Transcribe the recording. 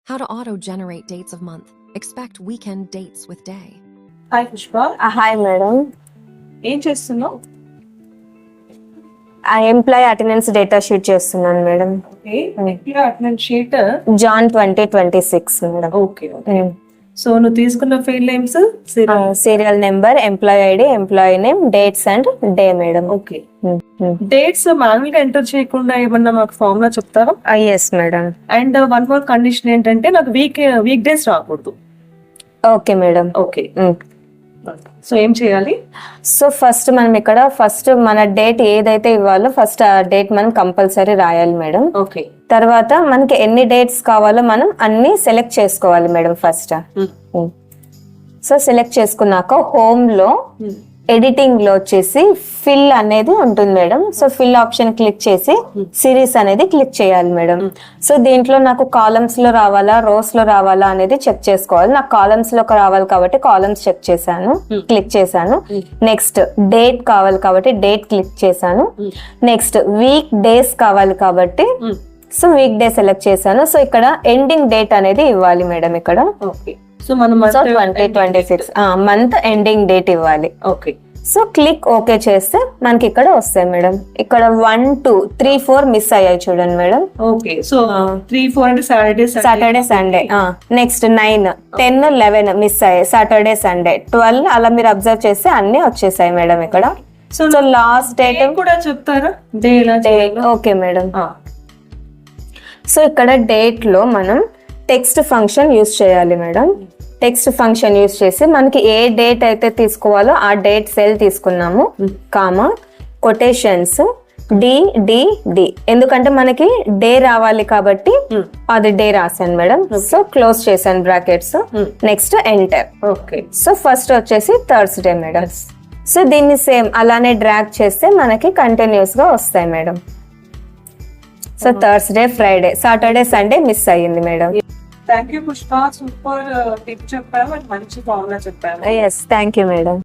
How to auto-generate dates of month. Expect weekend dates with day. Hi Pushpa, hi madam. ఏం చేస్తున్నావు? Employee attendance data sheet చేస్తున్నాను madam. Okay, attendance sheet Jan 2026 madam. Okay. So నువ్వు తీసుకున్న field names, serial number, employee ID, employee name, dates and day madam. Okay. Dates manual గా enter చేయకుండా ఏమన్నా మాకు formula చెప్తారా? Yes madam. And one more condition ఏంటంటే నాకు week days రాకూడదు. Okay madam. ఓకే, సో ఏం చేయాలి? సో ఫస్ట్ మనం ఇక్కడ మన డేట్ ఏదైతే ఇవ్వాలో ఫస్ట్ ఆ డేట్ మనం కంపల్సరీ రాయాలి మేడం. ఓకే. తర్వాత మనకి ఎన్ని డేట్స్ కావాలో మనం అన్ని సెలెక్ట్ చేసుకోవాలి మేడం ఫస్ట్. సో సెలెక్ట్ చేసుకున్నాక హోమ్ లో ఎడిటింగ్ లో వచ్చేసి ఫిల్ అనేది ఉంటుంది madam. So fill option click చేసి సిరీస్ అనేది క్లిక్ చేయాలి మేడం. సో దీంట్లో నాకు కాలమ్స్ లో రావాలా, రోస్ లో రావాలా అనేది చెక్ చేసుకోవాలి. నాకు కాలమ్స్ లో రావాలి కాబట్టి కాలమ్స్ చెక్ చేశాను, క్లిక్ చేశాను. నెక్స్ట్ డేట్ కావాలి కాబట్టి డేట్ క్లిక్ చేశాను. నెక్స్ట్ వీక్ డేస్ కావాలి కాబట్టి సో వీక్ డే సెలెక్ట్ చేశాను. సో ఇక్కడ ఎండింగ్ డేట్ అనేది ఇవ్వాలి మేడం ఇక్కడ. ఓకే. సో మనం 2026 మంత్ ఎండింగ్ డేట్ ఇవ్వాలి. ఓకే. సో క్లిక్ ఓకే చేస్తే మనకి ఇక్కడ వస్తాయి మేడం. ఇక్కడ 1, 2, 3, 4 మిస్ అయ్యాయి చూడండి మేడం. ఓకే. సో 3, 4 అంటే సాటర్డే సండే. నెక్స్ట్ 9, 10, 11 మిస్ అయ్యాయి. సాటర్డే సండే 12 అలా మీరు అబ్జర్వ్ చేస్తే అన్ని వచ్చేసాయి మేడం ఇక్కడ. సో లాస్ట్ డేట్ కూడా చెప్తారా? Day okay madam. సో ఇక్కడ డేట్ లో మనం టెక్స్ట్ ఫంక్షన్ యూజ్ చేయాలి మేడం. టెక్స్ట్ ఫంక్షన్ యూజ్ చేసి మనకి ఏ డేట్ అయితే తీసుకోవాలో ఆ డేట్ సెల్ తీసుకున్నాము, కామా కొటేషన్స్ డి. ఎందుకంటే మనకి డే రావాలి కాబట్టి అది డే రాశాను మేడం. సో క్లోజ్ చేశాను brackets. Next enter. Okay. So first వచ్చేసి థర్స్డే మేడం. సో దీన్ని సేమ్ అలానే డ్రాగ్ చేస్తే మనకి కంటిన్యూస్ గా వస్తాయి madam. So Thursday, Friday, Saturday, Sunday miss అయ్యింది madam. Thank you Pushpa, super tip చెప్పావు అండ్ మంచి ఫార్ములా చెప్పావు. Yes, thank you madam.